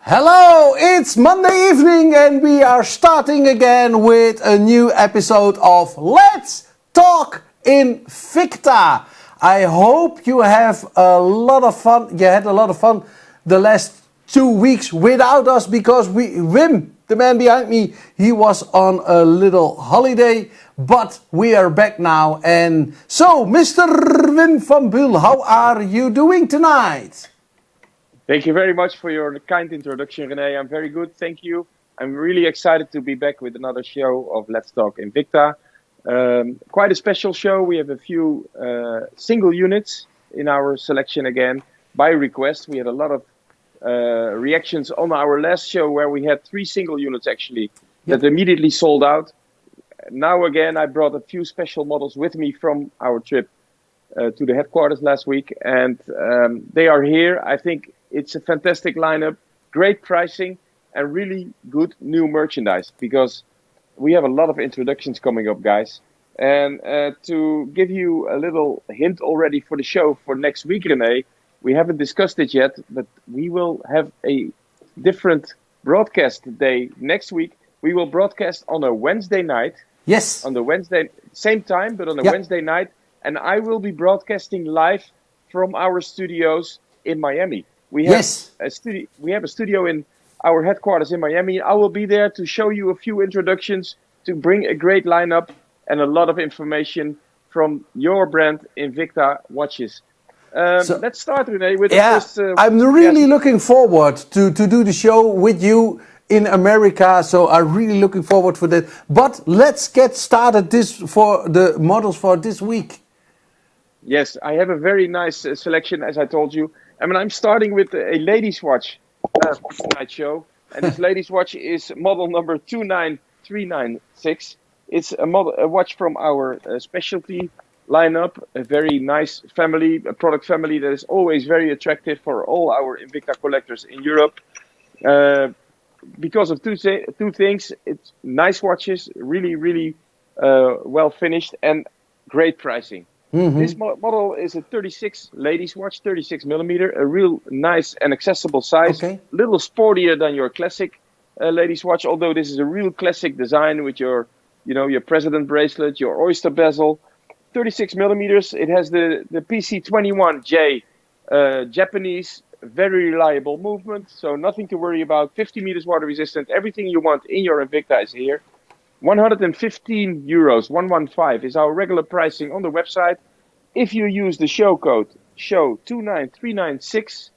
Hello, it's Monday evening and we are starting again with a new episode of Let's Talk Invicta. I hope you have a lot of fun. You had a lot of fun the last 2 weeks without us because Wim, the man behind me, he was on a little holiday, but we are back now. And so, Mr. Wim van Buul, how are you doing tonight? Thank you very much for your kind introduction, René. I'm very good, thank you. I'm really excited to be back with another show of Let's Talk Invicta. Quite a special show. We have a few single units in our selection again, by request. We had a lot of reactions on our last show where we had 3 single units actually that immediately sold out. Now again, I brought a few special models with me from our trip to the headquarters last week, and they are here. I think it's a fantastic lineup, great pricing, and really good new merchandise because we have a lot of introductions coming up, guys. And to give you a little hint already for the show for next week, René, we haven't discussed it yet, but we will have a different broadcast day next week. We will broadcast on a Wednesday night. Yes. On the Wednesday, same time, but on a Wednesday night. And I will be broadcasting live from our studios in Miami. We have a studio in our headquarters in Miami. I will be there to show you a few introductions, to bring a great lineup and a lot of information from your brand, Invicta watches. Let's start, René, with the first... I'm really looking forward to do the show with you in America, so I'm really looking forward for that. But let's get started for the models for this week. Yes, I have a very nice selection, as I told you. I mean, I'm starting with a ladies' watch for tonight's show. And this ladies' watch is model number 29396. It's a watch from our specialty lineup, a very nice family, a product family that is always very attractive for all our Invicta collectors in Europe. Because of two things, it's nice watches, really well finished and great pricing. Mm-hmm. This model is a 36 ladies watch, 36 millimeter, a real nice and accessible size. A little sportier than your classic ladies watch, although this is a real classic design with your president bracelet, your oyster bezel. 36 millimeters. It has the PC21J Japanese, very reliable movement, so nothing to worry about. 50 meters water resistant. Everything you want in your Invicta is here. 115 euros, 115 is our regular pricing on the website. If you use the show code SHOW29396,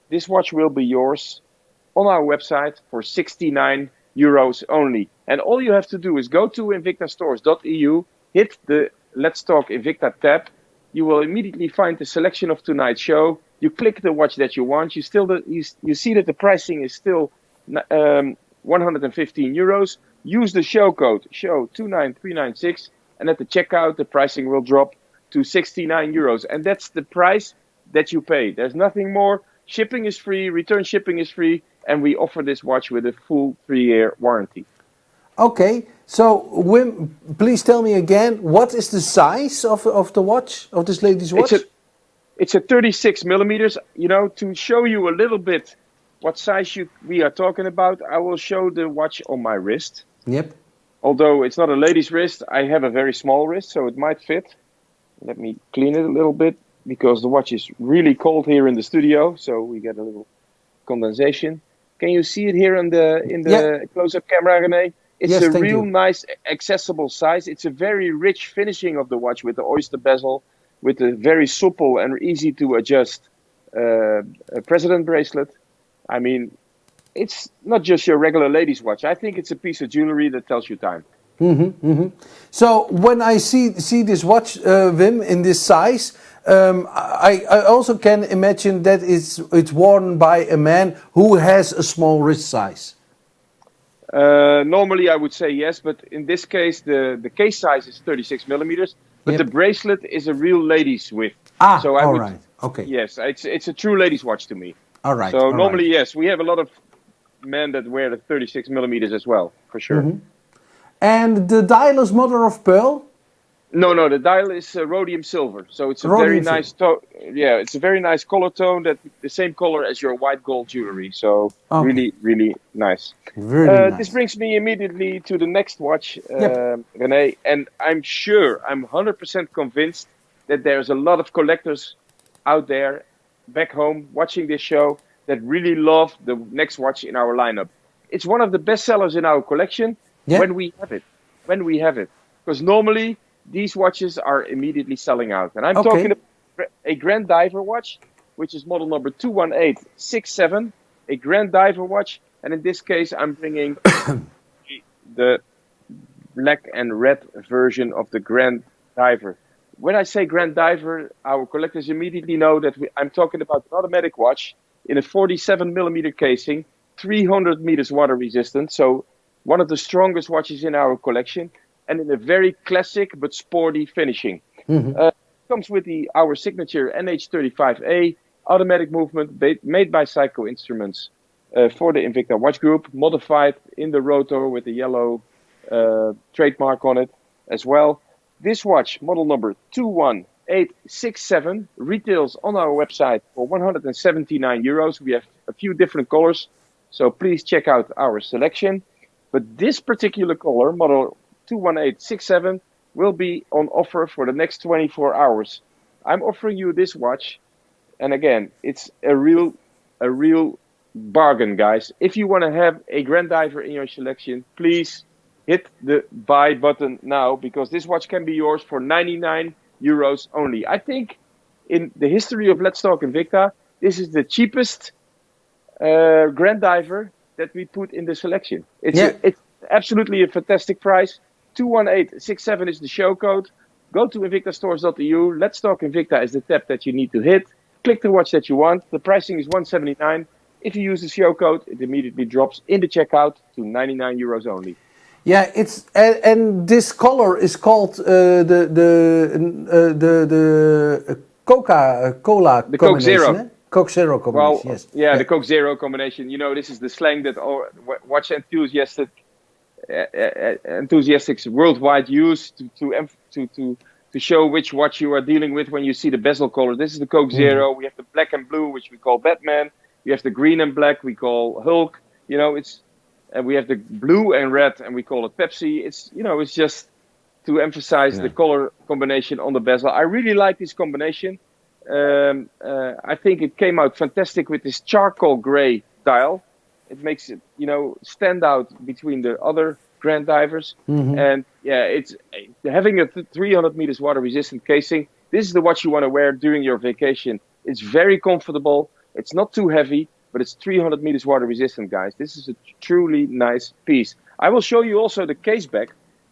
this watch will be yours on our website for 69 euros only. And all you have to do is go to invictastores.eu, hit the Let's Talk Invicta tab. You will immediately find the selection of tonight's show. You click the watch that you want. You see that the pricing is still 115 euros. Use the show code SHOW29396, and at the checkout the pricing will drop to 69 euros. And that's the price that you pay. There's nothing more. Shipping is free, return shipping is free, and we offer this watch with a full 3-year warranty. Okay, so Wim, please tell me again, what is the size of the watch, of this ladies' watch? It's a 36 millimeters. To show you a little bit what size we are talking about, I will show the watch on my wrist. Yep. Although it's not a lady's wrist, I have a very small wrist, so it might fit. Let me clean it a little bit, because the watch is really cold here in the studio, so we get a little condensation. Can you see it here in the close-up camera, René? It's a real nice, accessible size. It's a very rich finishing of the watch with the oyster bezel, with a very supple and easy to adjust president bracelet. I mean, it's not just your regular ladies' watch. I think it's a piece of jewelry that tells you time. Mm-hmm, mm-hmm. So when I see this watch, Wim, in this size, I also can imagine that it's worn by a man who has a small wrist size. Normally I would say yes, but in this case the case size is 36 millimeters, but the bracelet is a real ladies' width. So right. Okay. Yes, it's a true ladies' watch to me. All right. So normally, yes, we have a lot of men that wear the 36 millimeters as well, for sure. Mm-hmm. And the dial is mother of pearl? No, the dial is rhodium silver, so it's a very Rhodium nice tone. Yeah, it's a very nice color tone, that the same color as your white gold jewelry. So Okay. really, really nice. Really This nice. brings me immediately to the next watch, Yep. Rene, and I'm 100% convinced that there's a lot of collectors out there back home watching this show that really love the next watch in our lineup. It's one of the best sellers in our collection Yeah. when we have it. When we have it. Because normally these watches are immediately selling out. And I'm talking about a Grand Diver watch, which is model number 21867, a Grand Diver watch. And in this case, I'm bringing the black and red version of the Grand Diver. When I say Grand Diver, our collectors immediately know that I'm talking about an automatic watch in a 47 millimeter casing, 300 meters water resistant. So one of the strongest watches in our collection, and in a very classic but sporty finishing. Comes with our signature NH35A automatic movement made by Psycho Instruments for the Invicta watch group, modified in the rotor with the yellow trademark on it as well. This watch, model number 21867, retails on our website for 179 euros. We have a few different colors, so please check out our selection. But this particular color, model 21867, will be on offer for the next 24 hours. I'm offering you this watch, and again, it's a real bargain, guys. If you want to have a Grand Diver in your selection, please hit the buy button now, because this watch can be yours for 99 euros only. I think in the history of Let's Talk Invicta, this is the cheapest Grand Diver that we put in the selection. It's absolutely a fantastic price. 21867 is the show code. Go to invictastores.eu. Let's Talk Invicta is the tab that you need to hit. Click the watch that you want. The pricing is 179. If you use the show code, it immediately drops in the checkout to 99 euros only. Yeah, it's and this color is called the Coca-Cola The combination. Coke Zero. Eh? Coke Zero combination. Well, yes. yeah, the Coke Zero combination. You know, this is the slang that watch enthusiasts worldwide use to show which watch you are dealing with when you see the bezel color. This is the Coke Zero. We have the black and blue, which we call Batman. We have the green and black, we call Hulk. You know, and we have the blue and red, and we call it Pepsi. It's just to emphasize the color combination on the bezel. I really like this combination. I think it came out fantastic with this charcoal gray dial. It makes it, stand out between the other Grand Divers. And yeah, it's having a 300 meters water resistant casing. This is the watch you want to wear during your vacation. It's very comfortable. It's not too heavy, but it's 300 meters water resistant, guys. This is a truly nice piece. I will show you also the case back,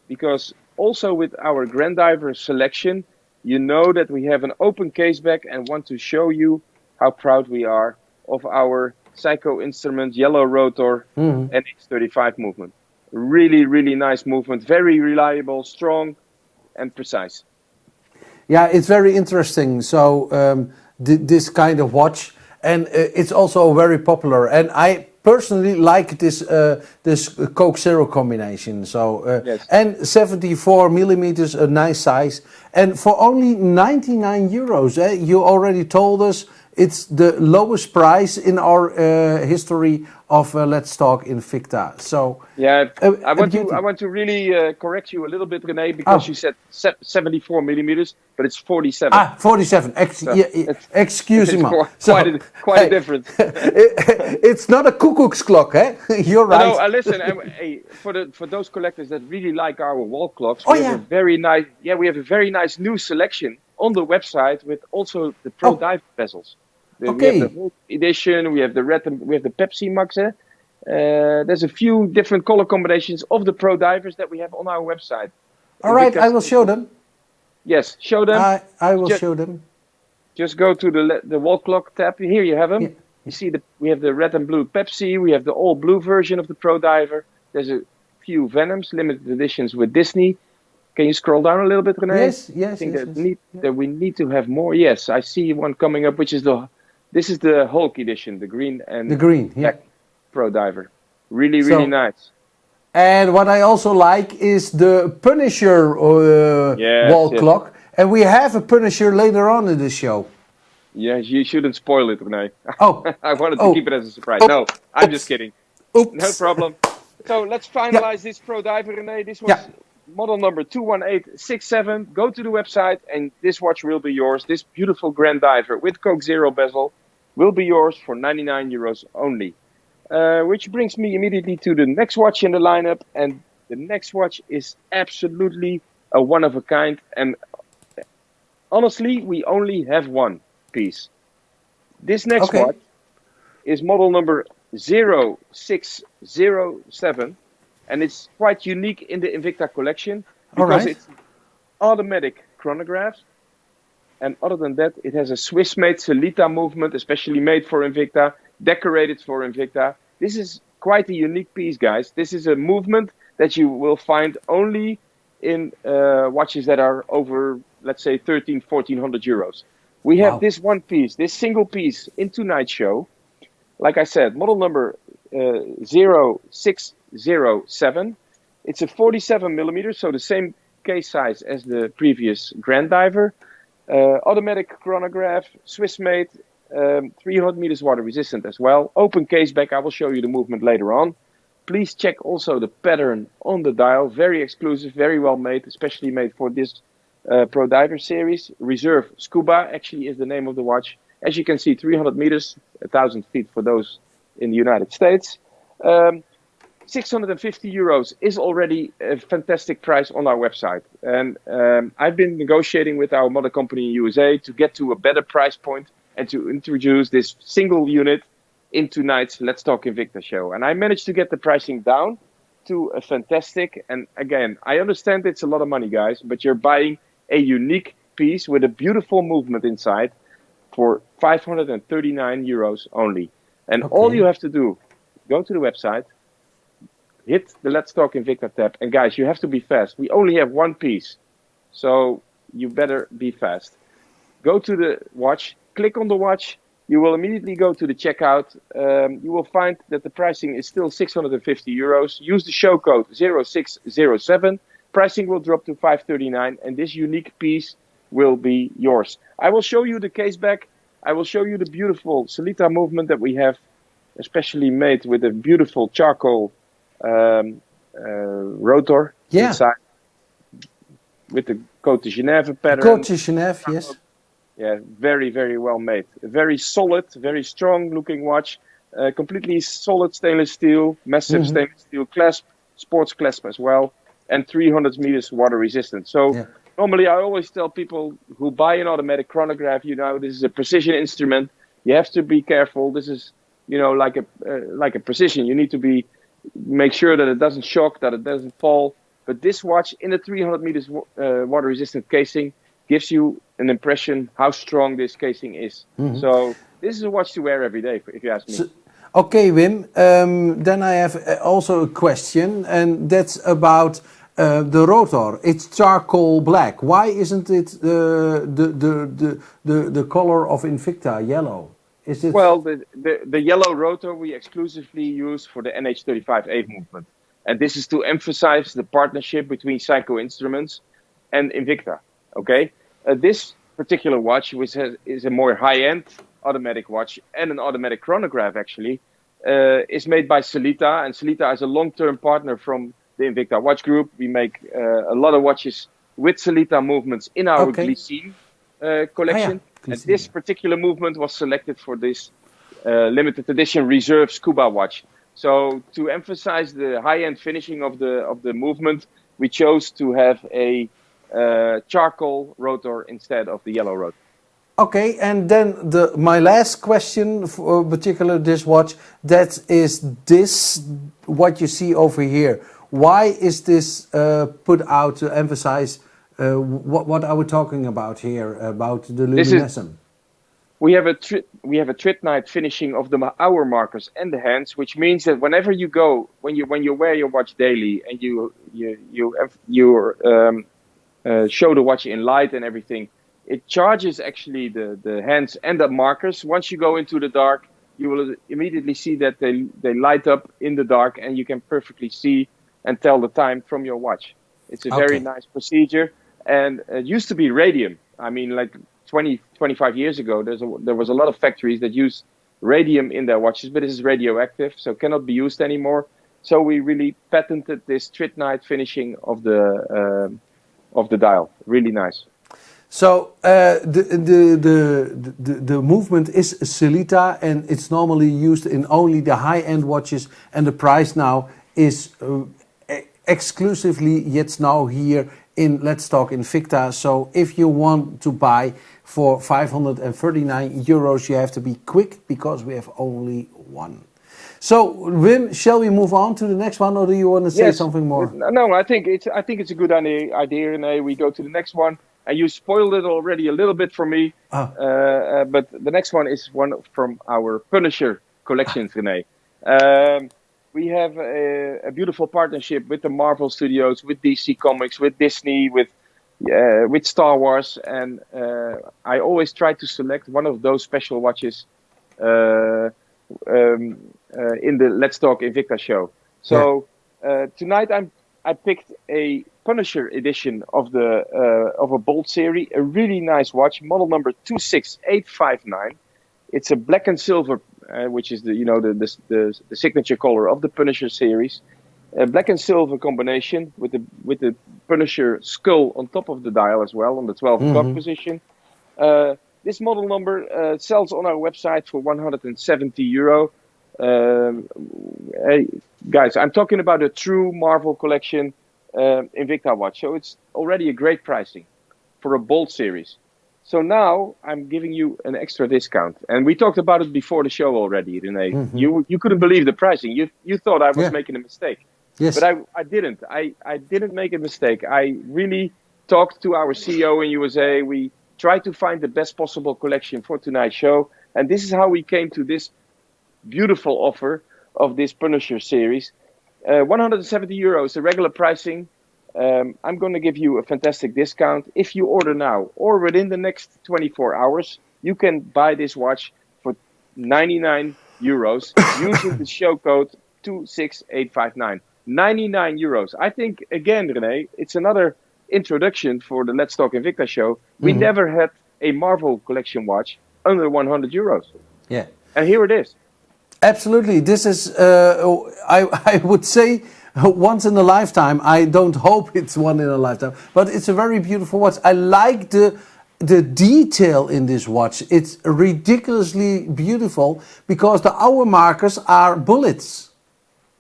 because also with our Grand Diver selection, you know that we have an open case back, and want to show you how proud we are of our Psycho Instruments yellow rotor NH35 movement. Really, really nice movement. Very reliable, strong, and precise. Yeah, it's very interesting. So this kind of watch, and it's also very popular. And I personally like this Coke Zero combination. So Yes. and 74 millimeters, a nice size, and for only 99 euros. You already told us it's the lowest price in our history of Let's Talk Invicta. So yeah, I want to really correct you a little bit, Rene, because you said 74 millimeters, but it's 47. 47. Excuse me. Quite a difference. It's not a cuckoo's clock, eh? You're right. No, listen. For those collectors that really like our wall clocks, we have a very nice new selection on the website with also the Pro Dive bezels. We have the Hulk edition. We have the red. We have the Pepsi Max. There's a few different color combinations of the Pro Divers that we have on our website. All right, I will show them. Yes, show them. I will show them. Just go to the wall clock tab. Here you have them. Yeah. You see we have the red and blue Pepsi. We have the all blue version of the Pro Diver. There's a few Venoms, limited editions with Disney. Can you scroll down a little bit, Rene? Yes. I think that we need to have more. Yes, I see one coming up, which is this is the Hulk edition, the green and the green, black Pro Diver. Really, really nice. And what I also like is the Punisher wall clock. And we have a Punisher later on in the show. Yes, you shouldn't spoil it, Renee. Oh. I wanted to keep it as a surprise. Oh. No, I'm just kidding. Oops. No problem. So let's finalize this Pro Diver, Renee. This was model number 21867. Go to the website and this watch will be yours. This beautiful Grand Diver with Coke Zero bezel will be yours for €99 only. Which brings me immediately to the next watch in the lineup. And the next watch is absolutely a one-of-a-kind. And honestly, we only have one piece. This next watch is model number 0607. And it's quite unique in the Invicta collection because it's automatic chronograph. And other than that, it has a Swiss-made Celita movement, especially made for Invicta, decorated for Invicta. This is quite a unique piece, guys. This is a movement that you will find only in watches that are over, let's say, 1,400 euros. We have this one piece, this single piece in tonight's show. Like I said, model number 0607. It's a 47 millimeters, so the same case size as the previous Grand Diver. Automatic chronograph, Swiss-made, 300 meters water resistant as well. Open case back, I will show you the movement later on. Please check also the pattern on the dial. Very exclusive, very well made, especially made for this Pro Diver series. Reserve Scuba actually is the name of the watch. As you can see, 300 meters, 1,000 feet for those in the United States. 650 euros is already a fantastic price on our website. And I've been negotiating with our mother company in USA to get to a better price point and to introduce this single unit in tonight's Let's Talk Invicta show. And I managed to get the pricing down to a fantastic, and again, I understand it's a lot of money, guys, but you're buying a unique piece with a beautiful movement inside for 539 euros only. And all you have to do, go to the website, hit the Let's Talk Invicta tab, and guys, you have to be fast. We only have one piece, so you better be fast. Go to the watch, click on the watch, you will immediately go to the checkout. You will find that the pricing is still 650 euros. Use the show code 0607. Pricing will drop to 539, and this unique piece will be yours. I will show you the case back. I will show you the beautiful Celita movement that we have, especially made with a beautiful charcoal rotor inside, with the Côte de Genève pattern. Côte de Genève, yes. Yeah, very, very well made. A very solid, very strong looking watch. Completely solid stainless steel, massive stainless steel clasp, sports clasp as well, and 300 meters water resistant. So normally I always tell people who buy an automatic chronograph, you know, this is a precision instrument. You have to be careful. This is, you know, like a precision. You need to make sure that it doesn't shock, that it doesn't fall. But this watch in a 300 meters water resistant casing gives you an impression how strong this casing is. So this is a watch to wear every day, if you ask me. So, okay, Wim. Then I have also a question, and that's about the rotor. It's charcoal black. Why isn't it the color of Invicta, yellow? Is it? Well, the yellow rotor we exclusively use for the NH35A movement, and this is to emphasize the partnership between Seiko Instruments and Invicta. Okay, this particular watch, which is a more high-end automatic watch and an automatic chronograph, actually, is made by Celita, and Celita is a long-term partner from the Invicta watch group. We make a lot of watches with Celita movements in our Glycine collection. And this particular movement was selected for this limited edition Reserve Scuba watch. So to emphasize the high-end finishing of the movement, we chose to have a charcoal rotor instead of the yellow rotor. Okay, and then my last question for particular this watch, that is this, what you see over here. Why is this put out to emphasize what are we talking about here, about the luminescence? We have a tritnite finishing of the hour markers and the hands, which means that whenever you go, when you wear your watch daily and you show the watch in light and everything, it charges actually the hands and the markers. Once you go into the dark, you will immediately see that they light up in the dark, and you can perfectly see and tell the time from your watch. It's a very nice procedure, and it used to be radium. I mean, like 20, 25 years ago, there was a lot of factories that used radium in their watches, but it is radioactive, so cannot be used anymore. So we really patented this tritnite finishing of the dial. Really nice. So the movement is Celita, and it's normally used in only the high-end watches, and the price now is exclusively yet now here in Let's Talk Invicta. So if you want to buy for 539 euros, you have to be quick because we have only one. So Wim, shall we move on to the next one, or do you want to say something more? No, I think it's a good idea, René. We go to the next one, and you spoiled it already a little bit for me. But the next one is one from our Punisher collections, René. We have a beautiful partnership with the Marvel Studios, with DC Comics, with Disney, with Star Wars, and I always try to select one of those special watches in the Let's Talk Invicta show. So tonight I picked a Punisher edition of a Bolt series, a really nice watch, model number 26859. It's a black and silver, which is the signature color of the Punisher series. A black and silver combination with the Punisher skull on top of the dial as well, on the 12 o'clock position. This model number sells on our website for 170 euro. Hey, guys, I'm talking about a true Marvel collection Invicta watch, so it's already a great pricing for a Bolt series. So now I'm giving you an extra discount, and we talked about it before the show already, René. You couldn't believe the pricing. You thought I was making a mistake. Yes. But I didn't. I didn't make a mistake. I really talked to our CEO in USA. We tried to find the best possible collection for tonight's show, and this is how we came to this beautiful offer of this Punisher series. 170 euros, the regular pricing. I'm going to give you a fantastic discount. If you order now or within the next 24 hours, you can buy this watch for 99 euros using the show code 26859. 99 euros. I think, again, René, it's another introduction for the Let's Talk Invicta show. We never had a Marvel collection watch under 100 euros. Yeah. And here it is. Absolutely. This is, I would say, once in a lifetime. I don't hope it's one in a lifetime, but it's a very beautiful watch. I like the detail in this watch. It's ridiculously beautiful because the hour markers are bullets.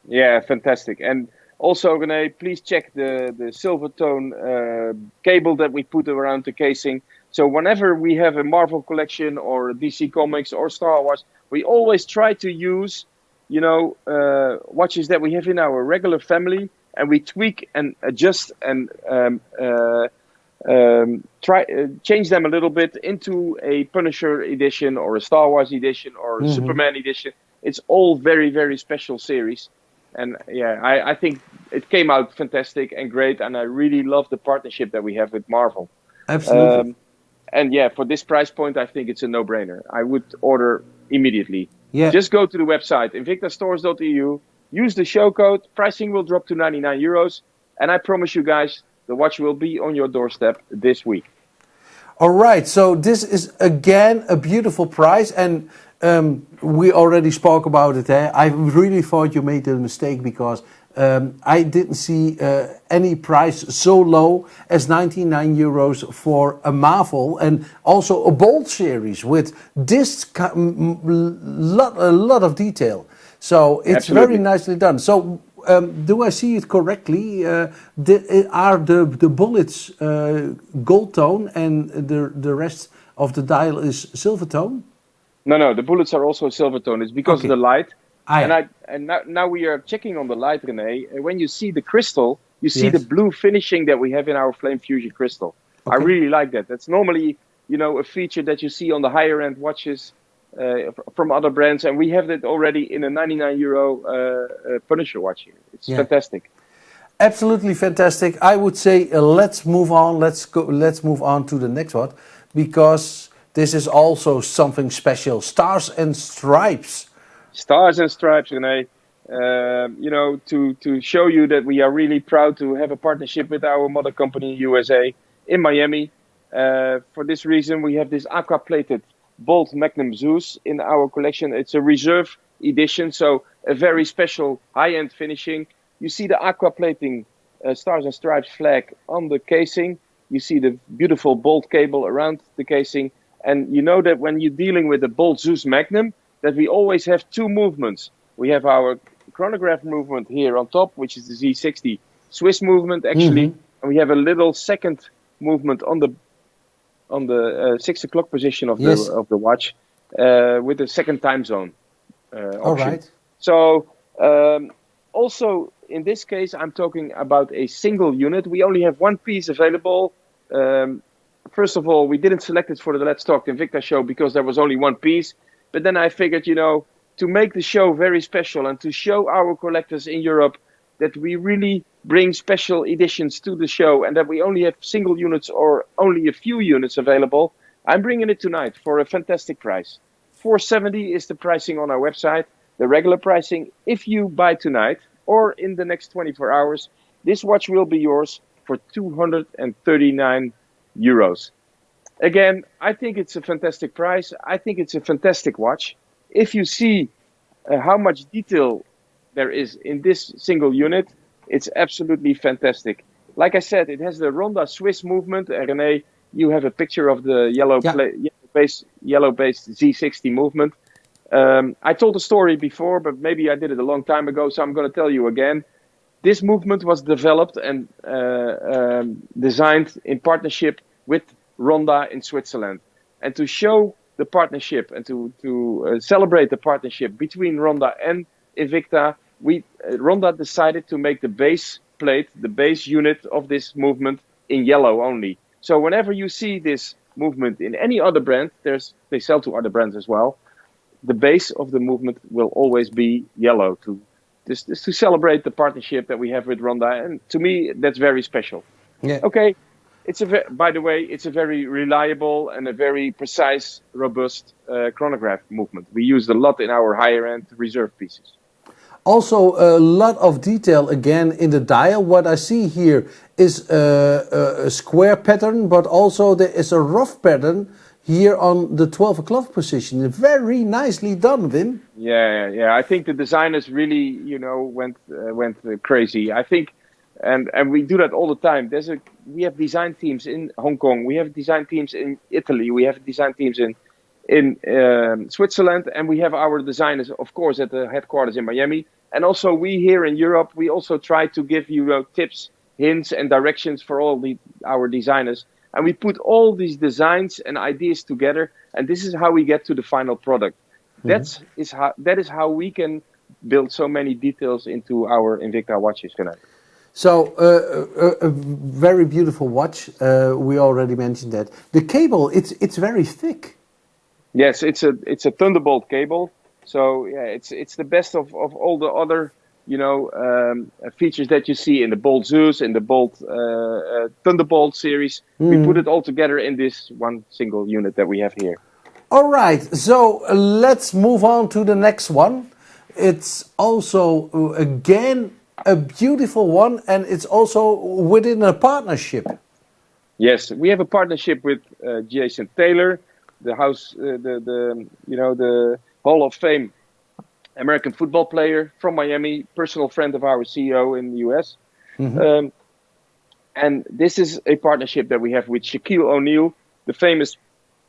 Yeah, fantastic. And also, René, please check the silver tone cable that we put around the casing. So whenever we have a Marvel collection or DC Comics or Star Wars, we always try to use, watches that we have in our regular family, and we tweak and adjust and change them a little bit into a Punisher edition or a Star Wars edition or a Superman edition. It's all very, very special series. And yeah, I think it came out fantastic and great, and I really love the partnership that we have with Marvel. Absolutely. And yeah, for this price point, I think it's a no-brainer. I would order immediately. Yeah. Just go to the website, invictastores.eu, use the show code, pricing will drop to 99 euros, and I promise you guys, the watch will be on your doorstep this week. All right, so this is again a beautiful price, and we already spoke about it. I really thought you made a mistake because I didn't see any price so low as 99 euros for a Marvel and also a Bolt series with this a lot of detail. So it's very nicely done. So do I see it correctly? Are the bullets gold tone and the rest of the dial is silver tone? No, the bullets are also silver tone. It's because of the light. And now we are checking on the light, René. And when you see the crystal, you see the blue finishing that we have in our Flame Fusion crystal. I really like that. That's normally, a feature that you see on the higher end watches from other brands, and we have that already in a 99 euro Punisher watch here. It's fantastic. Absolutely fantastic. I would say let's move on. Let's move on to the next one, because this is also something special. Stars and Stripes. Stars and Stripes, René. to show you that we are really proud to have a partnership with our mother company USA in Miami. For this reason, we have this Aqua plated bolt Magnum Zeus in our collection. It's a reserve edition, so a very special high-end finishing. You see the Aqua plating Stars and Stripes flag on the casing. You see the beautiful bolt cable around the casing. And you know that when you're dealing with the bolt Zeus Magnum, that we always have two movements. We have our chronograph movement here on top, which is the Z60 Swiss movement, actually. And we have a little second movement on the 6 o'clock position of the watch with the second time zone option. All right. So also in this case, I'm talking about a single unit. We only have one piece available. First of all, we didn't select it for the Let's Talk Invicta show because there was only one piece. But then I figured, to make the show very special and to show our collectors in Europe that we really bring special editions to the show and that we only have single units or only a few units available, I'm bringing it tonight for a fantastic price. $470 is the pricing on our website. The regular pricing, if you buy tonight or in the next 24 hours, this watch will be yours for 239 euros. Again, I think it's a fantastic price. I think it's a fantastic watch. If you see how much detail there is in this single unit, it's absolutely fantastic. Like I said, it has the Ronda Swiss movement. René, you have a picture of the yellow-based Z60 movement. I told the story before, but maybe I did it a long time ago, so I'm going to tell you again. This movement was developed and designed in partnership with Ronda in Switzerland. And to show the partnership and to celebrate the partnership between Ronda and Invicta, Ronda decided to make the base plate, the base unit of this movement in yellow only. So whenever you see this movement in any other brand, they sell to other brands as well, the base of the movement will always be yellow to celebrate the partnership that we have with Ronda. And to me, that's very special. Yeah. Okay. By the way, it's a very reliable and a very precise, robust chronograph movement. We use it a lot in our higher-end reserve pieces. Also, a lot of detail again in the dial. What I see here is a square pattern, but also there is a rough pattern here on the 12 o'clock position. Very nicely done, Wim. Yeah. I think the designers really, went crazy. I think. And we do that all the time. We have design teams in Hong Kong. We have design teams in Italy. We have design teams in Switzerland, and we have our designers, of course, at the headquarters in Miami. And also we here in Europe, we also try to give you tips, hints, and directions for our designers. And we put all these designs and ideas together, and this is how we get to the final product. Mm-hmm. That is how we can build so many details into our Invicta watches tonight. So, a very beautiful watch. We already mentioned that. The cable, it's very thick. Yes, it's a Thunderbolt cable. So yeah, it's the best of all the other features that you see in the Bolt Zeus, in the Bolt Thunderbolt series. We put it all together in this one single unit that we have here. All right, so let's move on to the next one. It's also again a beautiful one, and it's also within a partnership. Yes, we have a partnership with Jason Taylor, the Hall of Fame American football player from Miami, personal friend of our CEO in the US. Mm-hmm. And this is a partnership that we have with Shaquille O'Neal, the famous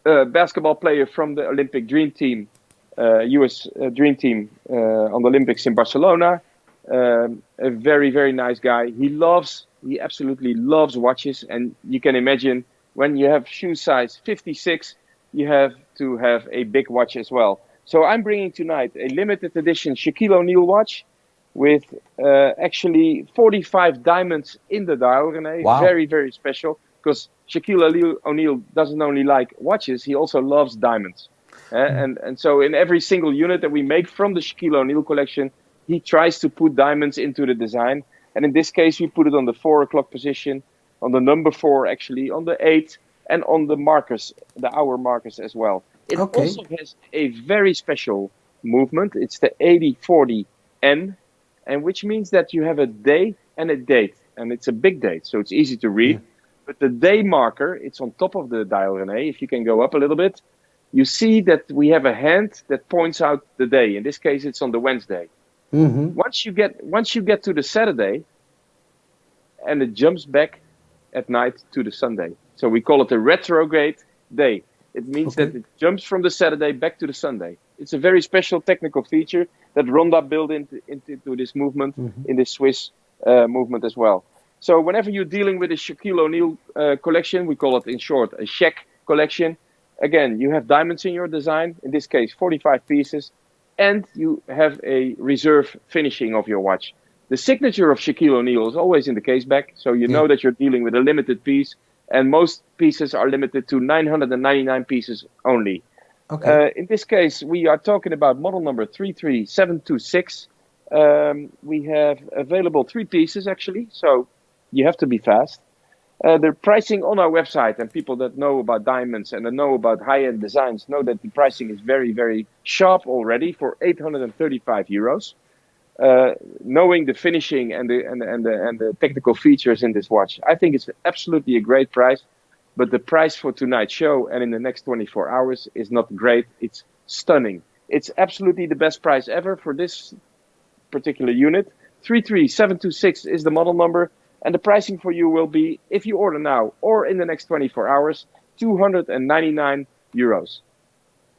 basketball player from the Olympic Dream Team, US Dream Team on the Olympics in Barcelona. A very, very nice guy. He absolutely loves watches. And you can imagine when you have shoe size 56, you have to have a big watch as well. So I'm bringing tonight a limited edition Shaquille O'Neal watch with actually 45 diamonds in the dial, René. Wow. Very, very special, because Shaquille O'Neal doesn't only like watches, he also loves diamonds. And so in every single unit that we make from the Shaquille O'Neal collection, he tries to put diamonds into the design. And in this case, we put it on the 4 o'clock position, on the number 4 actually, on the 8, and on the markers, the hour markers as well. It also has a very special movement. It's the 8040N and which means that you have a day and a date, and it's a big date, so it's easy to read. But the day marker, it's on top of the dial, René. If you can go up a little bit, you see that we have a hand that points out the day. In this case, it's on the Wednesday. Once you get to the Saturday, and it jumps back at night to the Sunday. So we call it a retrograde day. It means that it jumps from the Saturday back to the Sunday. It's a very special technical feature that Ronda built into this movement, in this Swiss movement as well. So whenever you're dealing with a Shaquille O'Neal collection, we call it in short a shag collection. Again, you have diamonds in your design, in this case 45 pieces, and you have a reserve finishing of your watch. The signature of Shaquille O'Neal is always in the case back, so you know that you're dealing with a limited piece, and most pieces are limited to 999 pieces only. In this case, we are talking about model number 33726. We have available 3 pieces actually, so you have to be fast. The pricing on our website, and people that know about diamonds and that know about high-end designs know that the pricing is very, very sharp already for 835 euros. Knowing the finishing and the technical features in this watch, I think it's absolutely a great price. But the price for tonight's show and in the next 24 hours is not great. It's stunning. It's absolutely the best price ever for this particular unit. 33726 is the model number. And the pricing for you will be, if you order now or in the next 24 hours, 299 euros.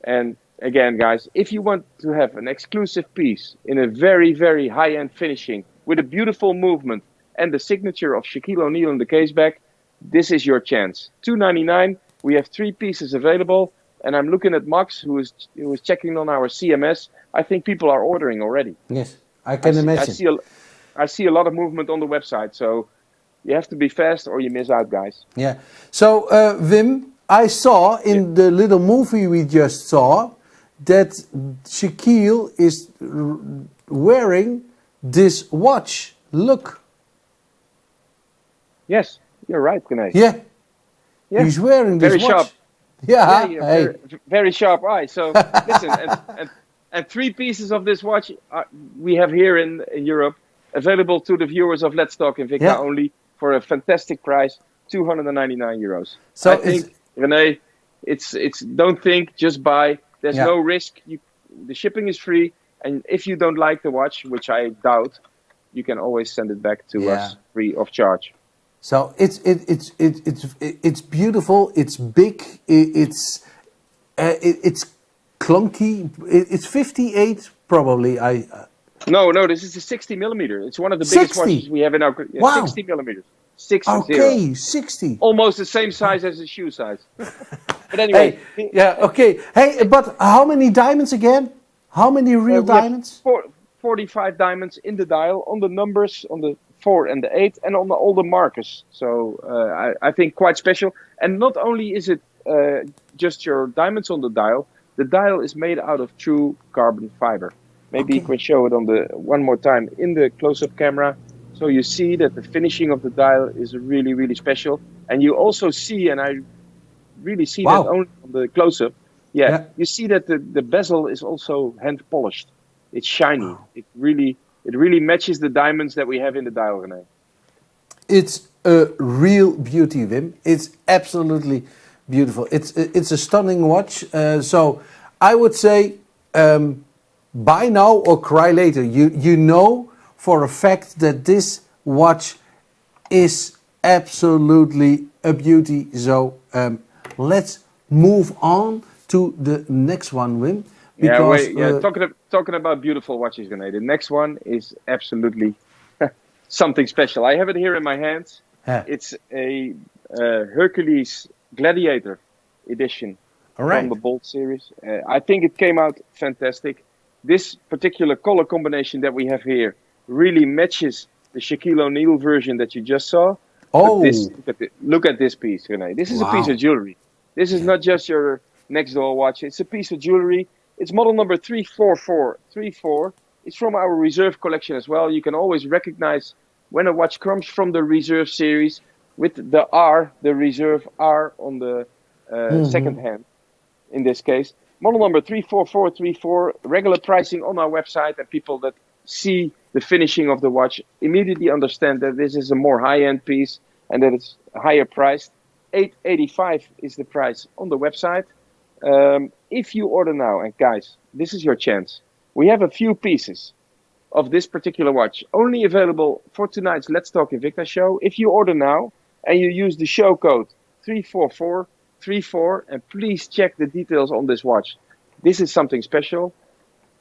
And again, guys, if you want to have an exclusive piece in a very, very high-end finishing with a beautiful movement and the signature of Shaquille O'Neal in the case back, this is your chance. 299. We have 3 pieces available, and I'm looking at Max, who is checking on our CMS. I think people are ordering already. Yes, I can imagine. I see a lot of movement on the website, so you have to be fast or you miss out, guys. Yeah. So, Wim, I saw in the little movie we just saw that Shaquille is wearing this watch. Look. Yes, you're right, René. Yeah. He's wearing this very watch. Sharp. Yeah. Very sharp eye. So listen, and 3 pieces of this watch we have here in Europe, available to the viewers of Let's Talk Invicta only for a fantastic price, 299 euros. So I think, René, it's don't think, just buy. There's no risk. The shipping is free, and if you don't like the watch, which I doubt, you can always send it back to us free of charge. So it's beautiful. It's big. It's clunky. It's 58 probably. No, this is a 60 millimeter. It's one of the biggest watches we have in our. Wow. 60 millimeters. 60. Okay, 60. Almost the same size as the shoe size. But anyway. Hey, but how many diamonds again? How many real diamonds? 45 diamonds in the dial, on the numbers, on the 4 and the 8, and on all the markers. So I think quite special. And not only is it just your diamonds on the dial is made out of true carbon fiber. Maybe you can show it on one more time in the close-up camera. So you see that the finishing of the dial is really, really special. And you also see, and I really see that only on the close-up, you see that the bezel is also hand-polished. It's shiny. Wow. It really matches the diamonds that we have in the dial, René. It's a real beauty, Wim. It's absolutely beautiful. It's a stunning watch. So I would say buy now or cry later. You know for a fact that this watch is absolutely a beauty. So let's move on to the next one, Wim. Because, talking about beautiful watches, René. The next one is absolutely something special. I have it here in my hands. It's a Hercules Gladiator edition from the Bolt series. I think it came out fantastic. This particular color combination that we have here really matches the Shaquille O'Neal version that you just saw. Oh! Look at this piece, René. This is a piece of jewelry. This is not just your next door watch. It's a piece of jewelry. It's model number 34434. It's from our reserve collection as well. You can always recognize when a watch comes from the reserve series with the R, the reserve R on the second hand, in this case. Model number 34434, regular pricing on our website, and people that see the finishing of the watch, immediately understand that this is a more high-end piece and that it's higher priced. $885 is the price on the website. If you order now, and guys, this is your chance. We have a few pieces of this particular watch, only available for tonight's Let's Talk Invicta show. If you order now and you use the show code 34434, and please check the details on this watch. This is something special.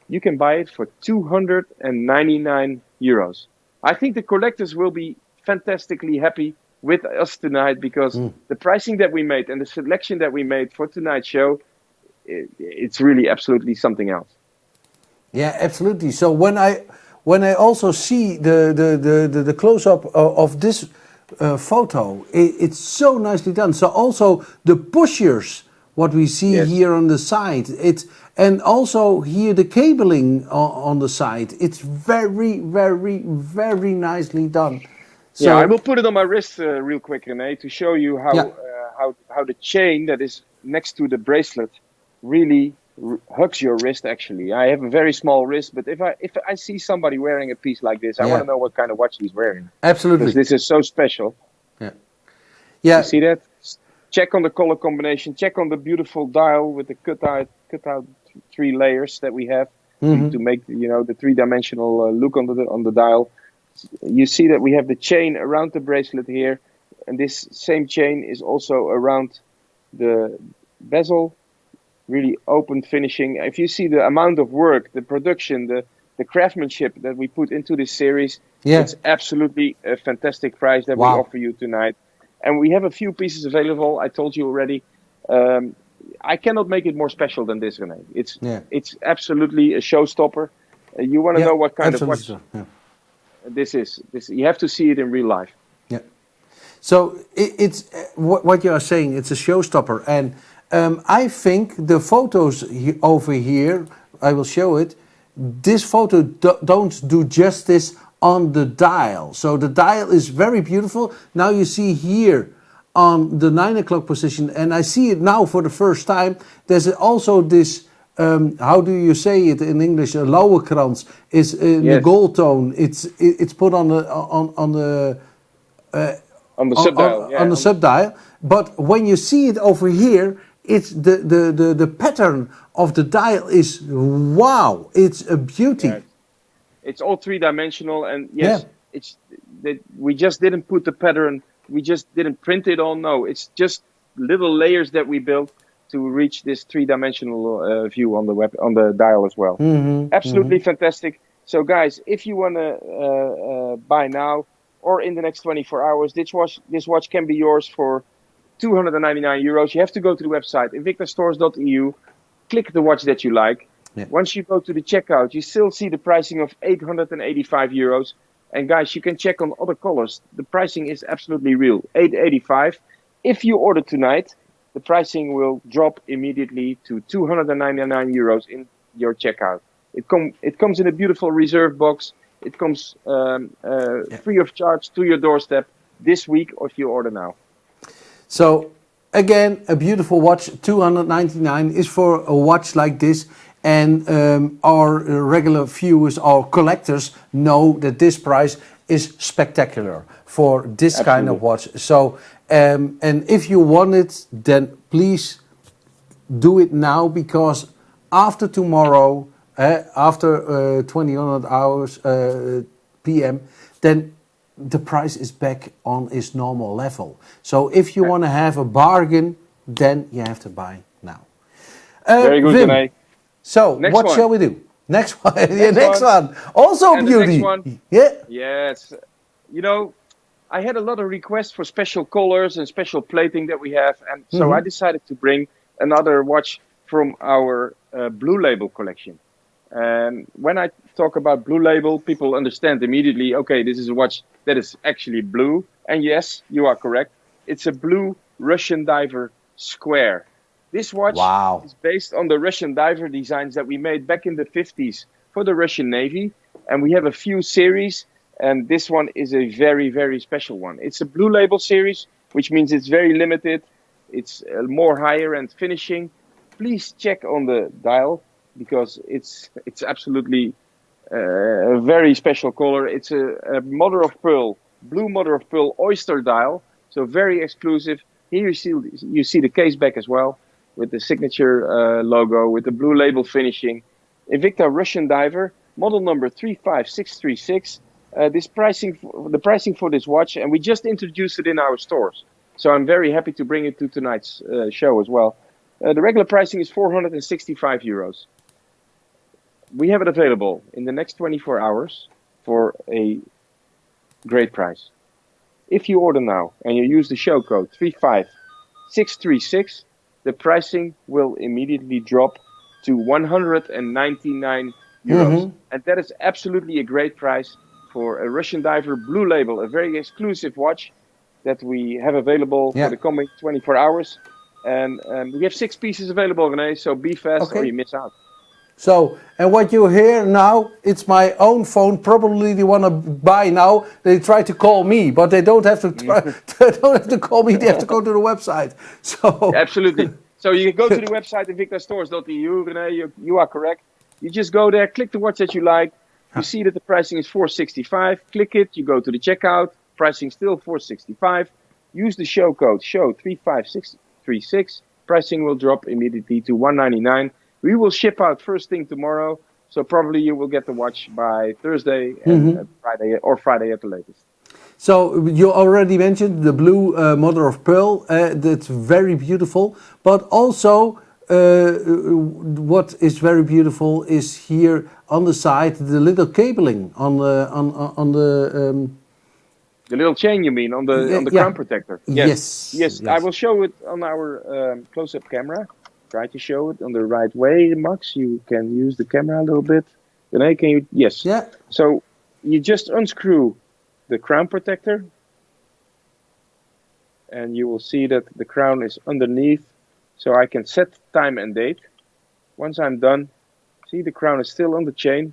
You can buy it for 299 euros. I think the collectors will be fantastically happy with us tonight, because the pricing that we made and the selection that we made for tonight's show, it's really absolutely something else. Yeah, absolutely. So when I also see the close-up of this photo, it's so nicely done. So also the pushers, what we see here on the side, and also here the cabling on the side, it's very, very, very nicely done. So, yeah, I will put it on my wrist real quick, René, to show you how the chain that is next to the bracelet really hugs your wrist. Actually, I have a very small wrist, but if I see somebody wearing a piece like this, I want to know what kind of watch he's wearing. Absolutely, because this is so special. Yeah. You see that? Check on the color combination. Check on the beautiful dial with the cut out 3 layers that we have to make the 3-dimensional look on the dial. You see that we have the chain around the bracelet here, and this same chain is also around the bezel. Really open finishing. If you see the amount of work, the production, the craftsmanship that we put into this series, it's absolutely a fantastic price that we offer you tonight. And we have a few pieces available. I told you already. I cannot make it more special than this, René. It's absolutely a showstopper. You want to know what kind of watch this is. You have to see it in real life. Yeah. So it's what you are saying. It's a showstopper, and I think the photos over here, I will show it. This photo don't do justice on the dial. So the dial is very beautiful. Now you see here on the 9 o'clock position, and I see it now for the first time. There's also this, how do you say it in English? A lauwerkrans is in the gold tone. It's put on the subdial. On the subdial. But when you see it over here, it's the pattern of the dial is wow. It's a beauty. Right. It's all 3-dimensional, and it's that we just didn't put the pattern. We just didn't print it on. No, it's just little layers that we built to reach this 3-dimensional view on the dial as well. Absolutely fantastic. So, guys, if you want to buy now or in the next 24 hours, this watch can be yours for 299 euros. You have to go to the website invictastores.eu, click the watch that you like. Once you go to the checkout, you still see the pricing of 885 euros. And guys, you can check on other colors. The pricing is absolutely real, 885. If you order tonight, the pricing will drop immediately to 299 euros in your checkout. It comes in a beautiful reserve box. It comes free of charge to your doorstep this week, or if you order now. So again, a beautiful watch, 299 is for a watch like this. And our regular viewers, our collectors, know that this price is spectacular for this kind of watch. So, and if you want it, then please do it now, because after tomorrow, after 2000 hours p.m., then the price is back on its normal level. So if you want to have a bargain, then you have to buy now. Very good, Wim, René. So, what shall we do? Next one. Next one. Also and beauty. The next one, Yes. I had a lot of requests for special colors and special plating that we have. And so I decided to bring another watch from our Blue Label collection. And when I talk about Blue Label, people understand immediately, okay, this is a watch that is actually blue. And yes, you are correct. It's a blue Russian diver square. This watch is based on the Russian diver designs that we made back in the 50s for the Russian Navy. And we have a few series, and this one is a very, very special one. It's a Blue Label series, which means it's very limited. It's more higher-end finishing. Please check on the dial, because it's absolutely a very special color. It's a mother of pearl, blue mother of pearl oyster dial. So very exclusive. Here you see the case back as well, with the signature logo, with the blue label finishing. Invicta Russian diver, model number 35636. The pricing for this watch, and we just introduced it in our stores. So I'm very happy to bring it to tonight's show as well. The regular pricing is 465 euros. We have it available in the next 24 hours for a great price. If you order now and you use the show code 35636, the pricing will immediately drop to 199 euros. And that is absolutely a great price for a Russian diver blue label, a very exclusive watch that we have available for the coming 24 hours. And we have 6 pieces available, René, so be fast or you miss out. So, and what you hear now, it's my own phone. Probably they want to buy now. They try to call me, but they don't have to. They don't have to call me. They have to go to the website. So absolutely. So you go to the website invictastores.eu. René, you are correct. You just go there, click the watch that you like. You see that the pricing is 465. Click it. You go to the checkout. Pricing still 465. Use the show code SHOW35636. Pricing will drop immediately to 199. We will ship out first thing tomorrow, so probably you will get the watch by Thursday and Friday at the latest. So you already mentioned the blue mother of pearl. That's very beautiful. But also, what is very beautiful is here on the side the little cabling on the. The little chain, you mean, on the crown protector? Yes. I will show it on our close-up camera. Try to show it on the right way, Max. You can use the camera a little bit. Then can you? Yes. Yeah. So you just unscrew the crown protector, and you will see that the crown is underneath. So I can set time and date. Once I'm done, see the crown is still on the chain.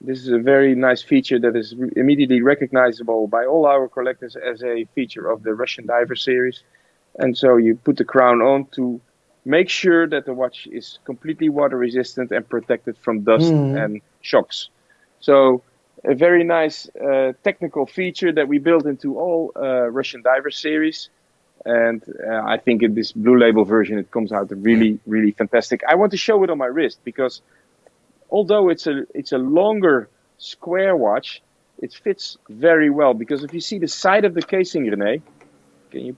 This is a very nice feature that is immediately recognizable by all our collectors as a feature of the Russian Diver series. And so you put the crown on to make sure that the watch is completely water resistant and protected from dust and shocks. So a very nice technical feature that we built into all Russian Diver series. And I think in this blue label version, it comes out really, really fantastic. I want to show it on my wrist because although it's a longer square watch, it fits very well. Because if you see the side of the casing, René, you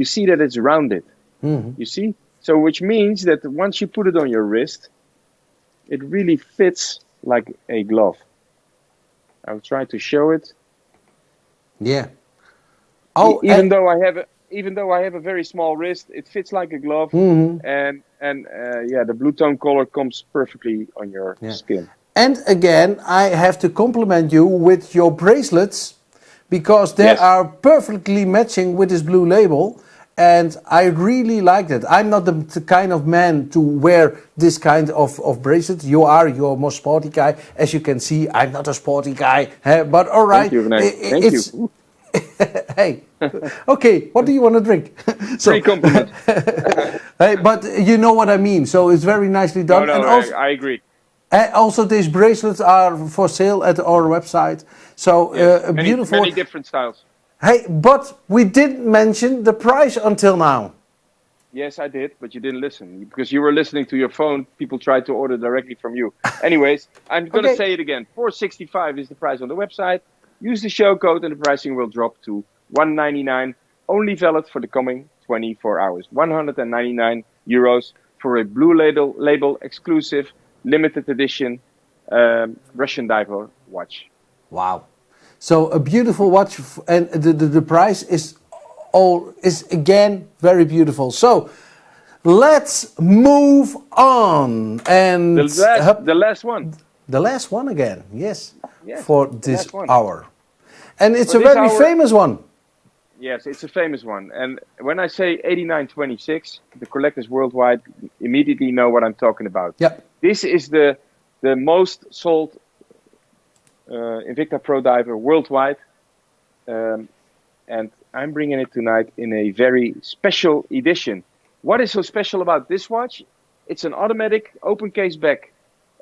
see that it's rounded. You see? So which means that once you put it on your wrist, it really fits like a glove. I'll try to show it. Yeah. Even though I have a very small wrist, it fits like a glove. And the blue tone color comes perfectly on your skin. And again, I have to compliment you with your bracelets because they are perfectly matching with this blue label. And I really like that. I'm not the kind of man to wear this kind of bracelet. You're a more sporty guy. As you can see, I'm not a sporty guy. But all right. Thank you, René. Thank you. Hey, okay, what do you want to drink? Free compliment. Hey, but you know what I mean. So it's very nicely done. No, and also, I agree. Also, these bracelets are for sale at our website. So beautiful. Many different styles. Hey, but we didn't mention the price until now. Yes, I did, but you didn't listen. Because you were listening to your phone, people tried to order directly from you. Anyways, I'm going to say it again. 465 is the price on the website. Use the show code and the pricing will drop to 199. Only valid for the coming 24 hours. 199 euros for a blue label exclusive, limited edition Russian diver watch. Wow. So a beautiful watch, and the price is again very beautiful. So let's move on, and the last one. The last one again, yes for this one. hour, and it's a very famous one. Yes, it's a famous one. And when I say 8926, the collectors worldwide immediately know what I'm talking about. Yep. This is the most sold Invicta Pro Diver worldwide, and I'm bringing it tonight in a very special edition. What is so special about this watch? It's an automatic open case back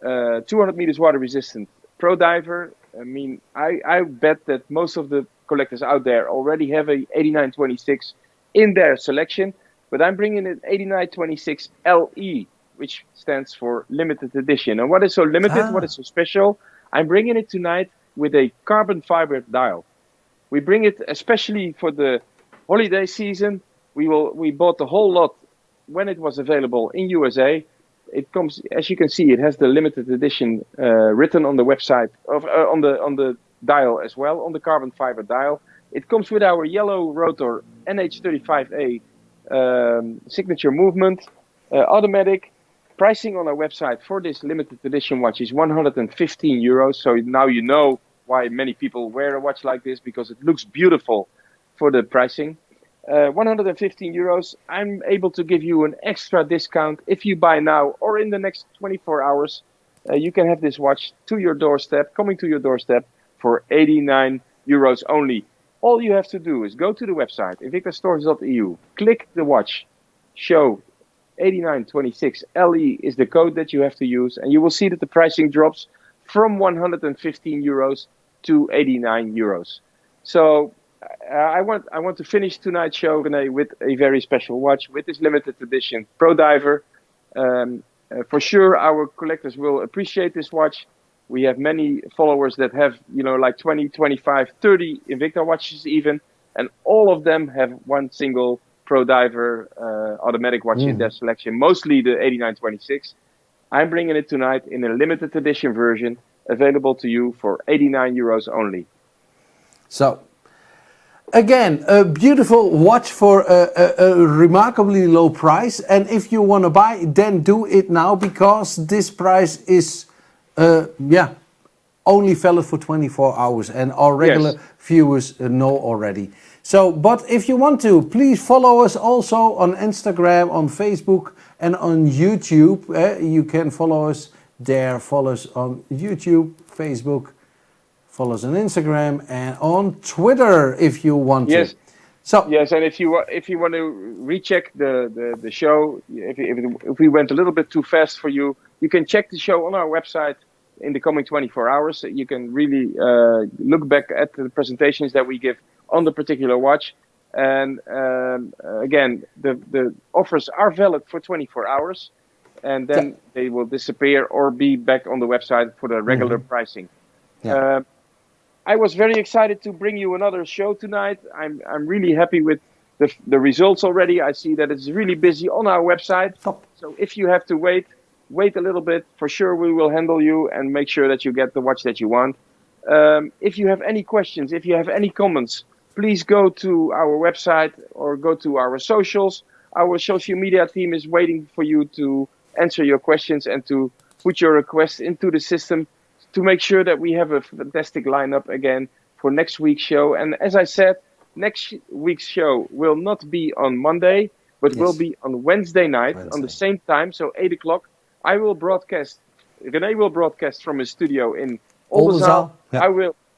200 meters water resistant pro diver. I mean, I bet that most of the collectors out there already have a 8926 in their selection, but I'm bringing it 8926 LE, which stands for limited edition. And what is so limited, what is so special? I'm bringing it tonight with a carbon fiber dial. We bring it especially for the holiday season. We bought the whole lot when it was available in USA. It comes, as you can see, it has the limited edition written on the website on the dial as well, on the carbon fiber dial. It comes with our yellow rotor NH35A signature movement, automatic. Pricing on our website for this limited edition watch is 115 euros. So now you know why many people wear a watch like this, because it looks beautiful for the pricing. 115 euros. I'm able to give you an extra discount if you buy now or in the next 24 hours. You can have this watch coming to your doorstep for 89 euros only. All you have to do is go to the website, invictastores.eu, click the watch, show 8926 LE is the code that you have to use, and you will see that the pricing drops from 115 euros to 89 euros. So I want to finish tonight's show, René, with a very special watch, with this limited edition Pro Diver. For sure, our collectors will appreciate this watch. We have many followers that have, like 20, 25, 30 Invicta watches even, and all of them have one single Pro Diver automatic watch in their selection, mostly the 8926. I'm bringing it tonight in a limited edition version, available to you for 89 euros only. So, again, a beautiful watch for a remarkably low price. And if you want to buy, then do it now, because this price is, only valid for 24 hours. And our regular viewers know already. So, but if you want to, please follow us also on Instagram, on Facebook, and on YouTube. You can follow us there. Follow us on YouTube, Facebook. Follow us on Instagram and on Twitter if you want to. So yes, and if you want to recheck the show, if we went a little bit too fast for you, you can check the show on our website in the coming 24 hours. You can really look back at the presentations that we give on the particular watch. And again, the offers are valid for 24 hours, and then they will disappear or be back on the website for the regular pricing. I was very excited to bring you another show tonight. I'm really happy with the results already. I see that it's really busy on our website. So if you have to wait a little bit. For sure, we will handle you and make sure that you get the watch that you want. If you have any questions, if you have any comments, please go to our website or go to our socials. Our social media team is waiting for you to answer your questions and to put your requests into the system to make sure that we have a fantastic lineup again for next week's show. And as I said, next week's show will not be on Monday, but will be on Wednesday night on the same time, so 8 o'clock. I will broadcast, René will broadcast from his studio in Oldenzaal.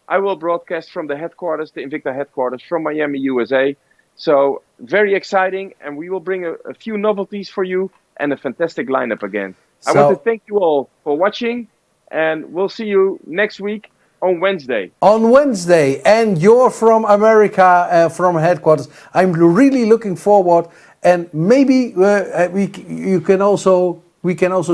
I will broadcast from the headquarters, the Invicta headquarters from Miami, USA. So very exciting, and we will bring a few novelties for you and a fantastic lineup again. I want to thank you all for watching, and we'll see you next week on Wednesday. On Wednesday, and you're from America, from headquarters. I'm really looking forward, and maybe we can also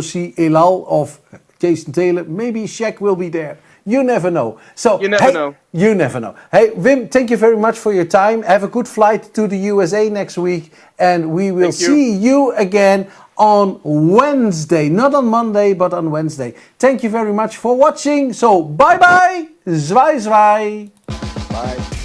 see Elal of Jason Taylor. Maybe Shaq will be there. You never know. So you never know. You never know. Hey, Wim, thank you very much for your time. Have a good flight to the USA next week, and we will see you again on Wednesday. Not on Monday, but on Wednesday. Thank you very much for watching. So bye bye. Zwaai zwaai. Bye.